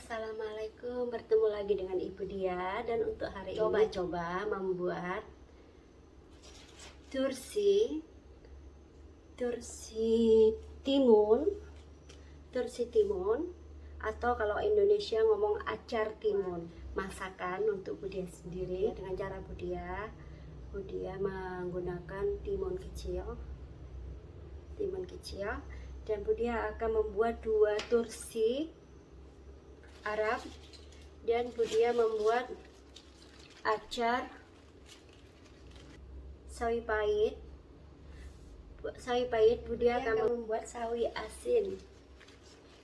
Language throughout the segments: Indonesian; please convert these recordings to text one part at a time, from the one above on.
Assalamualaikum, bertemu lagi dengan Ibu Dia. Dan untuk hari ini coba membuat tursi timun, atau kalau Indonesia ngomong acar timun. Masakan untuk Bu Dia sendiri dengan cara Bu Dia menggunakan timun kecil, dan Bu Dia akan membuat 2 tursi Arab, dan Bu Dia membuat acar sawi pahit. Bu Dia akan membuat sawi asin.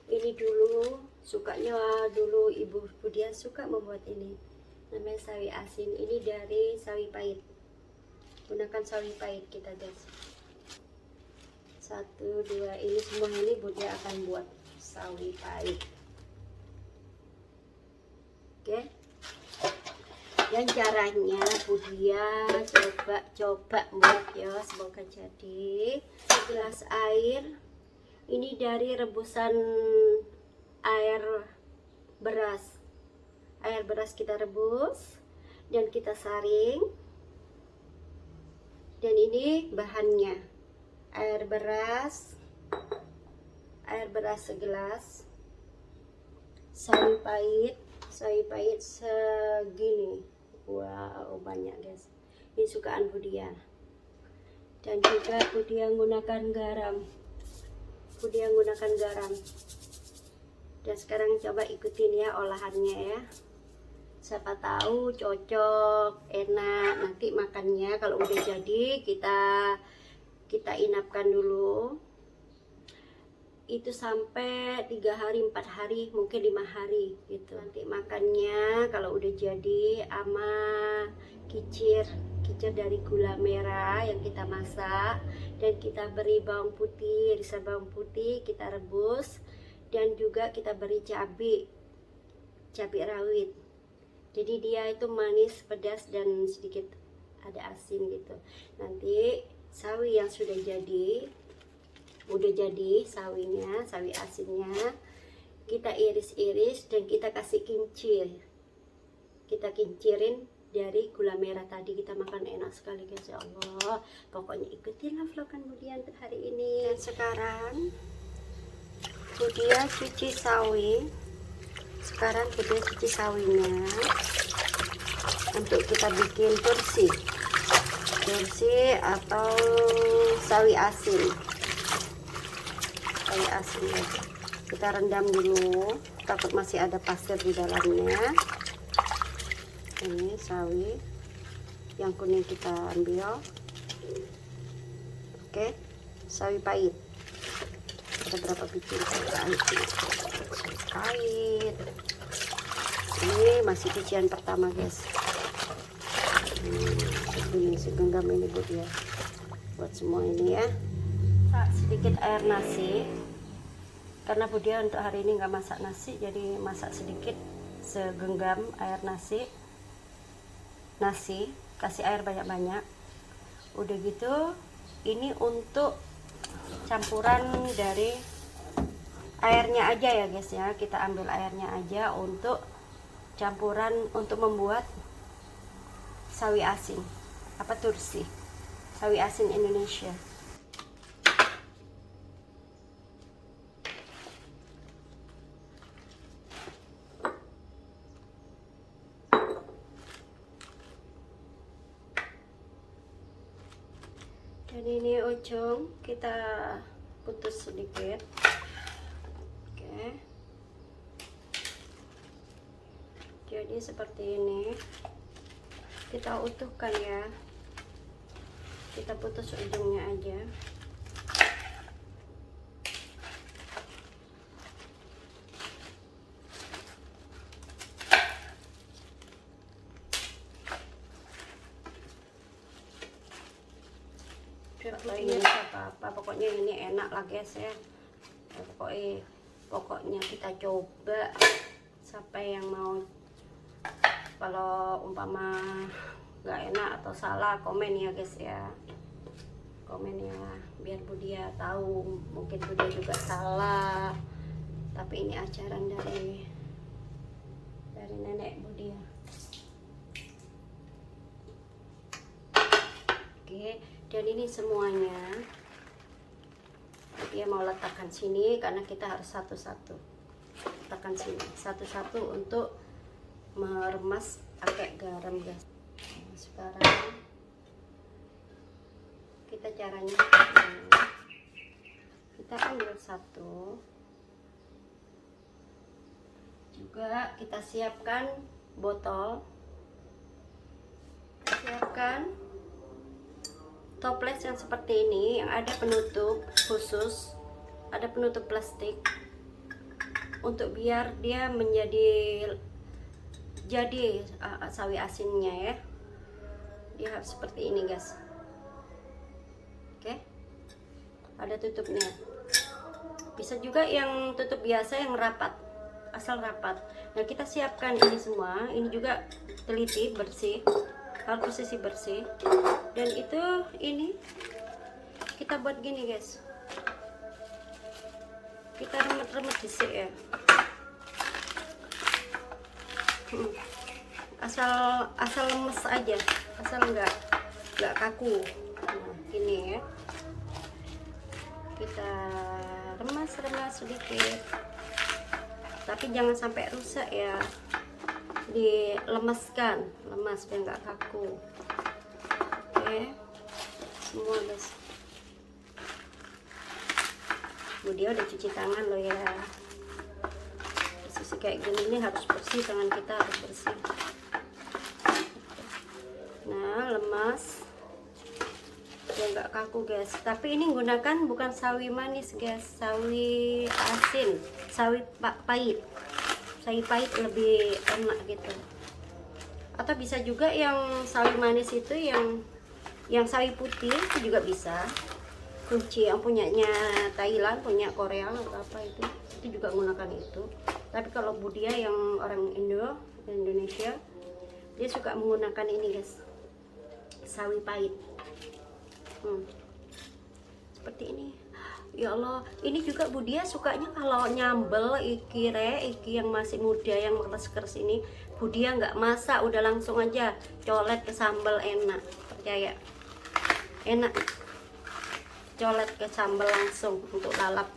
Ini dulu Ibu Bu Dia suka membuat ini, namanya sawi asin. Ini dari sawi pahit, gunakan sawi pahit kita guys. 1, 2, ini semua ini Bu Dia akan buat sawi pahit. Oke. Dan caranya Bu Dia coba buat ya, semoga jadi. Segelas air ini dari rebusan air beras kita rebus dan kita saring. Dan ini bahannya: air beras segelas, sawi pahit segini. Wow, banyak guys. Ini sukaan Bu Dia. Dan juga Bu Dia menggunakan garam. Dan sekarang coba ikutin ya olahannya ya. Siapa tahu cocok, enak. Nanti makannya kalau udah jadi kita inapkan dulu. Itu sampai 3 hari, 4 hari, mungkin 5 hari gitu. Nanti makannya kalau udah jadi ama kicir dari gula merah yang kita masak, dan kita beri bawang putih, irisan bawang putih kita rebus, dan juga kita beri cabai rawit. Jadi dia itu manis, pedas, dan sedikit ada asin gitu. Nanti sawi yang udah jadi sawi asinnya kita iris-iris dan kita kasih kincirin dari gula merah tadi. Kita makan enak sekali guys, ya Allah. Pokoknya ikutinlah vlogan Bu Dia untuk hari ini. Dan sekarang Bu Dia cuci sawi. Sawinya untuk kita bikin tursi atau sawi asin. Kita rendam dulu, takut masih ada pasir di dalamnya. Ini sawi yang kuning kita ambil. Oke, sawi pahit. Ada berapa biji sawi pahit? Ini masih cucian pertama guys. Ini segenggam ini Bu Dia buat semua ini ya. Sedikit air nasi, karena Bu Dia untuk hari ini nggak masak nasi, jadi masak sedikit, segenggam air nasi, kasih air banyak-banyak. Udah gitu, ini untuk campuran dari airnya aja ya guys ya. Kita ambil airnya aja untuk campuran untuk membuat sawi asin, tursi sawi asin Indonesia. Dan ini ujung kita putus sedikit. Oke. Jadi seperti ini. Kita utuhkan ya. Kita putus ujungnya aja. Ini apa-apa, pokoknya ini enak lah guys ya. Pokoknya kita coba. Siapa yang mau, kalau umpama nggak enak atau salah, komen ya guys ya. Komen ya, biar Bu Dia tahu. Mungkin Bu Dia juga salah, tapi ini ajaran dari Dan ini semuanya dia mau letakkan sini karena kita harus satu-satu letakkan sini satu-satu untuk meremas pakai garam guys. Nah, sekarang kita caranya kita ambil satu, juga kita siapkan botol, siapkan toples yang seperti ini yang ada penutup khusus, ada penutup plastik untuk biar dia jadi sawi asinnya ya. Dia harus seperti ini guys. Oke, ada tutupnya. Bisa juga yang tutup biasa yang rapat, asal rapat. Nah kita siapkan ini semua, ini juga teliti bersih, harus posisi bersih. Dan itu ini kita buat gini guys, kita remet-remet disik ya, asal lemes aja, asal nggak kaku. Nah, gini ya, kita remas sedikit, tapi jangan sampai rusak ya, dilemaskan, lemas biar nggak kaku. Oke, semua guys. Dia udah cuci tangan loh ya. Posisi kayak gini nih harus bersih, tangan kita harus bersih. Nah, lemas ya, nggak kaku guys. Tapi ini gunakan bukan sawi manis guys, sawi asin, sawi pahit. Sawi pahit lebih enak gitu. Atau bisa juga yang sawi manis itu yang sawi putih itu juga bisa. Kunci yang punyanya Thailand, punya Korea atau apa itu juga menggunakan itu. Tapi kalau Budia yang orang Indonesia, dia suka menggunakan ini guys, sawi pahit. Seperti ini. Ya Allah, ini juga Budia sukanya kalau nyambel iki yang masih muda, yang keres-keres ini, Budia nggak masak, udah langsung aja colet ke sambal, enak, percaya enak, colet ke sambal langsung untuk lalap.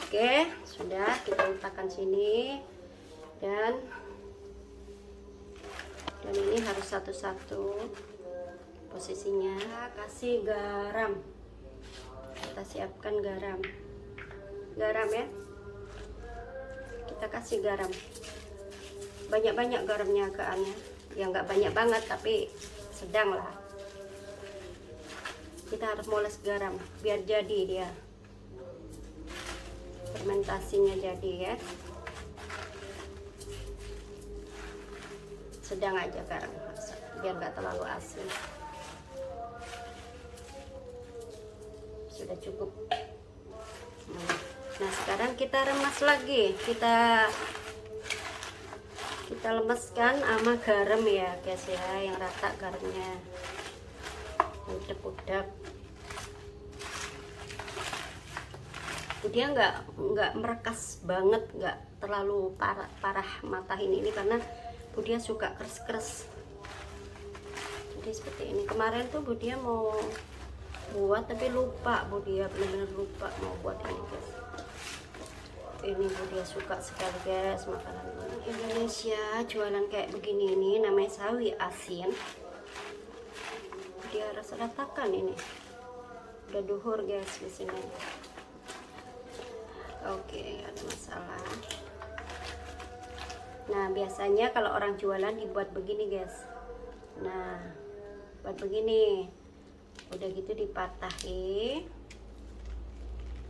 Oke, sudah kita letakkan sini, dan ini harus satu-satu posisinya. Kita kasih garam, kita siapkan garam ya, kita kasih garam banyak-banyak garamnya keannya ya, nggak banyak banget tapi sedang lah. Kita harus moles garam biar jadi dia fermentasinya, jadi ya sedang aja garam biar nggak terlalu asin. Sudah cukup. Nah sekarang kita remas lagi, kita lemeskan sama garam ya guys ya, yang rata garamnya, udek-udek. Dia nggak merekas banget, nggak terlalu parah matahin ini karena Budia suka keras-keras. Jadi seperti ini. Kemarin tuh Budia mau buat tapi lupa, Budia benar-benar lupa mau buat ini guys. Ini Budia suka sekali guys makanan ini. Indonesia jualan kayak begini ini namanya sawi asin. Dia rasa ratakan ini udah duhur guys di sini. Oke, ada masalah. Nah biasanya kalau orang jualan dibuat begini guys. Nah buat begini, udah gitu dipatahi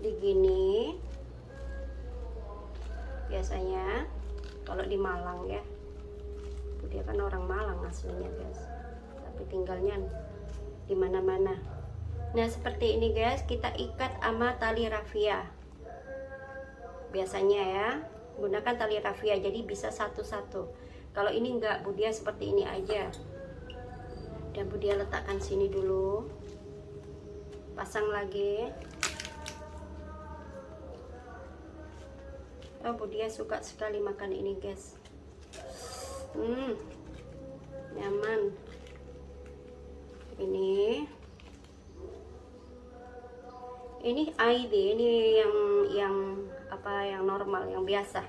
digini. Biasanya kalau di Malang ya, dia kan orang Malang aslinya guys, tapi tinggalnya di mana-mana. Nah seperti ini guys, kita ikat sama tali rafia biasanya ya, gunakan tali rafia jadi bisa satu-satu. Kalau ini enggak, Budia seperti ini aja, dan Budia letakkan sini dulu, pasang lagi. Oh Budia suka sekali makan ini guys. nyaman. Ini ID, ini yang apa, yang normal, yang biasa.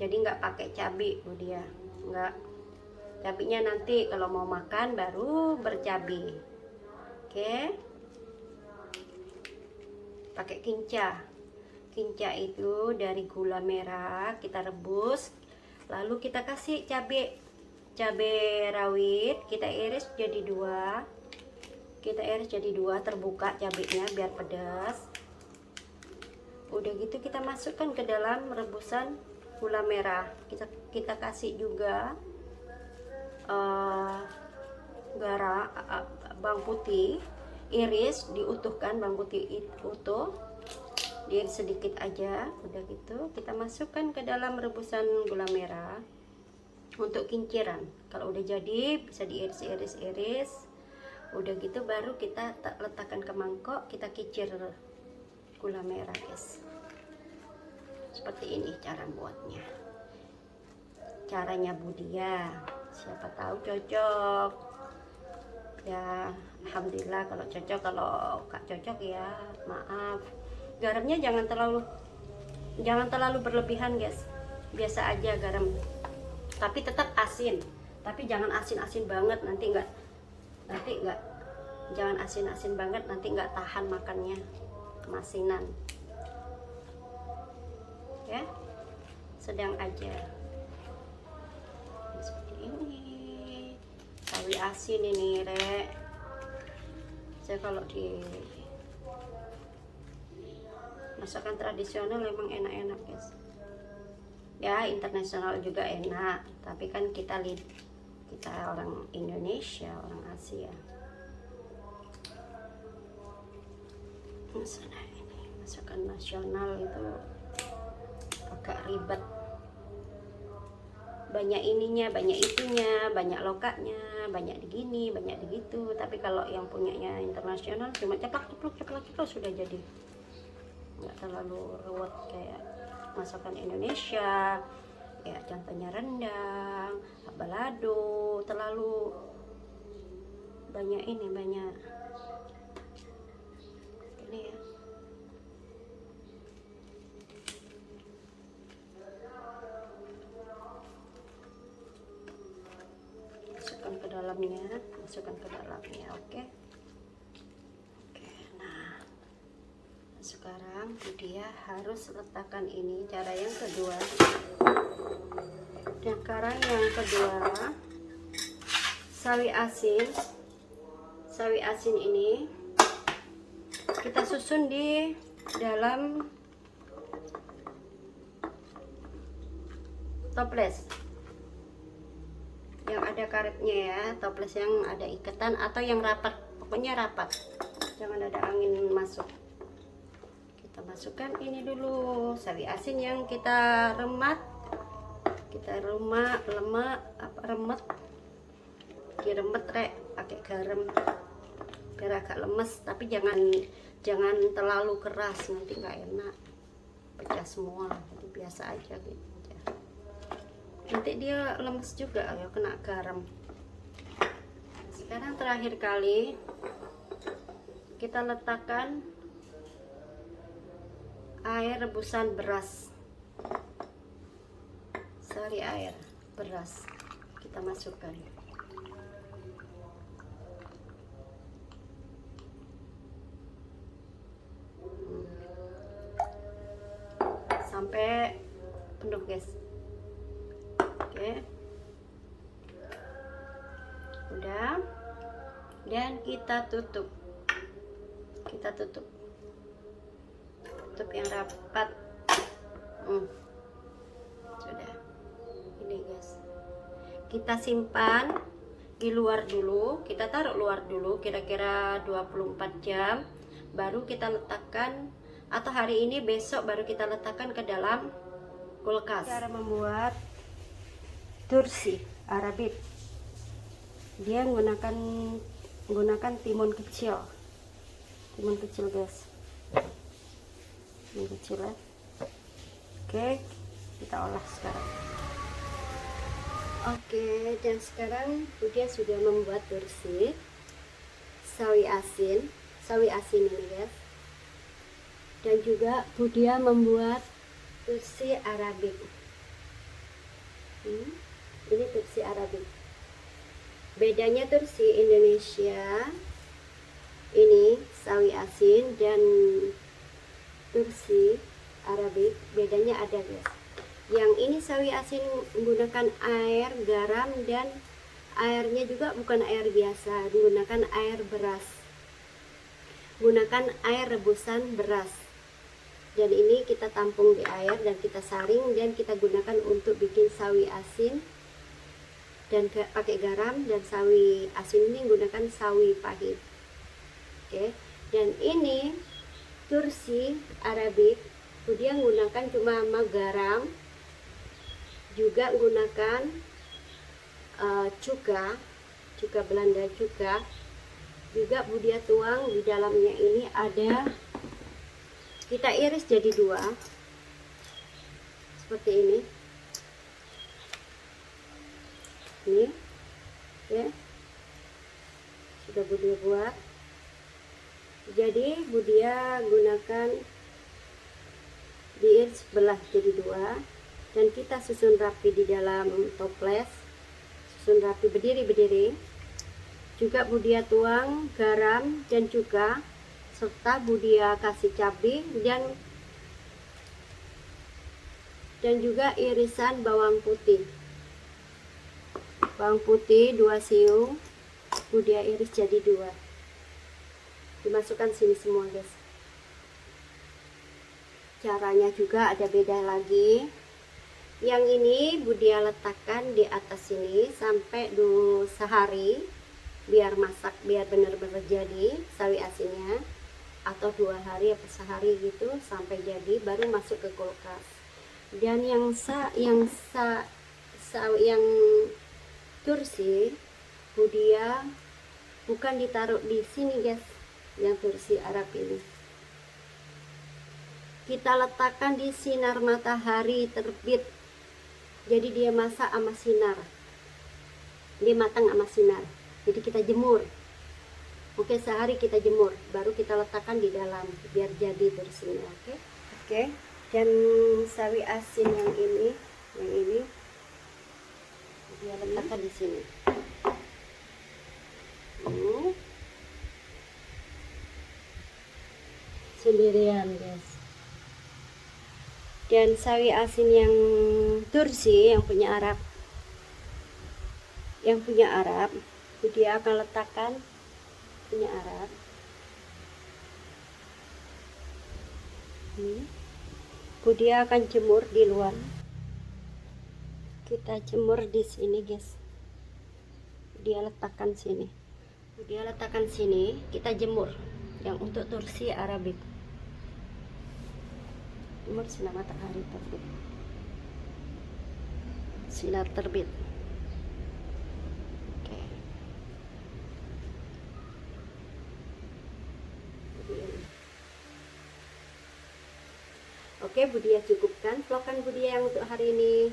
Jadi nggak pakai cabai dia, nggak. Cabenya nanti kalau mau makan baru bercabai. Oke. Pakai kinca. Kinca itu dari gula merah kita rebus, lalu kita kasih cabai rawit, kita iris jadi dua. Kita iris jadi dua, terbuka cabenya biar pedas. Udah gitu kita masukkan ke dalam rebusan gula merah. Kita kasih juga garam, bawang putih iris, diutuhkan, bawang putih utuh, diiris sedikit aja. Udah gitu kita masukkan ke dalam rebusan gula merah untuk kinciran. Kalau udah jadi bisa diiris-iris. Udah gitu baru kita letakkan ke mangkok, kita kicir gula merah, guys. Seperti ini cara buatnya. Caranya Budia, siapa tahu cocok ya. Alhamdulillah kalau cocok, kalau gak cocok ya maaf. Garamnya jangan terlalu berlebihan, guys. Biasa aja garam, tapi tetap asin, tapi jangan asin-asin banget, nanti enggak, jangan asin-asin banget, nanti nggak tahan makannya, kemasinan ya. Sedang aja seperti ini. Sawi asin ini, Rek. Saya kalau di masakan tradisional memang enak-enak, guys. Ya, internasional juga enak, tapi kan kita orang Indonesia, orang Asia. Nah, ini masakan nasional itu agak ribet, banyak ininya, banyak itunya, banyak lokanya, banyak digini, banyak digitu. Tapi kalau yang punyanya internasional cuma ceplok sudah jadi, nggak terlalu ruwet kayak masakan Indonesia. Ya contohnya rendang, balado, terlalu banyak ini, banyak ini ya. Masukkan ke dalamnya, oke. Nah sekarang dia harus letakkan ini, cara yang kedua. Sekarang yang kedua, sawi asin ini kita susun di dalam toples yang ada karetnya ya, toples yang ada ikatan atau yang rapat, pokoknya rapat, jangan ada angin masuk. Kita masukkan ini dulu, sawi asin yang kita remet, diremet, Rek, pakai garam biar agak lemes, tapi jangan terlalu keras, nanti nggak enak, pecah semua. Jadi biasa aja gitu. Nanti dia lemes juga ya, kena garam. Sekarang terakhir kali kita letakkan air rebusan beras, sari air beras kita masukkan. Sampai penuh, guys. Oke, udah, dan kita tutup yang rapat. Sudah ini, guys, kita simpan di luar dulu, kita taruh luar dulu kira-kira 24 jam, baru kita letakkan, atau hari ini besok baru kita letakkan ke dalam kulkas. Cara membuat tursi Arabik, dia menggunakan timun kecil, guys, timun kecil ya. Oke, kita olah sekarang. Oke, dan sekarang Budia sudah membuat tursi sawi asin ini guys. Dan juga Budia membuat tursi Arabik. Ini tursi Arabik. Bedanya tursi Indonesia ini sawi asin dan tursi Arabik bedanya ada guys. Yang ini sawi asin menggunakan air, garam, dan airnya juga bukan air biasa, menggunakan air beras, gunakan air rebusan beras. Dan ini kita tampung di air dan kita saring dan kita gunakan untuk bikin sawi asin dan pakai garam. Dan sawi asin ini menggunakan sawi pahit. Oke, dan ini tursi Arabik, dia menggunakan cuma garam, juga menggunakan cuka Belanda juga Budia tuang di dalamnya. Ini ada, kita iris jadi 2 seperti ini. Ini ya, sudah Budia buat. Jadi Budia gunakan diiris belah jadi 2 dan kita susun rapi di dalam toples, susun rapi berdiri. Juga Budia tuang garam dan cuka, serta Budia kasih cabai dan juga irisan bawang putih 2 siung Budia iris jadi 2, dimasukkan sini semua guys. Caranya juga ada beda lagi. Yang ini Budia letakkan di atas sini sampai sehari biar masak, biar benar-benar jadi sawi asinnya, atau 2 hari atau sehari gitu sampai jadi, baru masuk ke kulkas. Dan yang tursi Budia bukan ditaruh di sini guys. Yang tursi Arab ini kita letakkan di sinar matahari terbit, jadi dia masak sama sinar, dia matang sama sinar. Jadi kita jemur, oke, sehari kita jemur, baru kita letakkan di dalam biar jadi tursinya. Oke. Dan sawi asin yang ini dia letakkan di sini. Sendirian guys. Dan sawi asin yang tursi yang punya Arab, dia akan letakkan punya Arab. Dia akan jemur di luar. Kita jemur di sini guys. Dia letakkan sini. Kita jemur yang untuk tursi Arabik. Jemur sinar matahari terbit. Sinar terbit. Oke, Budia cukupkan vlogan Budia yang untuk hari ini.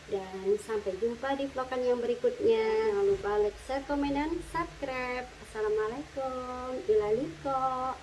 Dan sampai jumpa di vlogan yang berikutnya. Jangan lupa like, share, komen, dan subscribe. Assalamualaikum. Bila liko.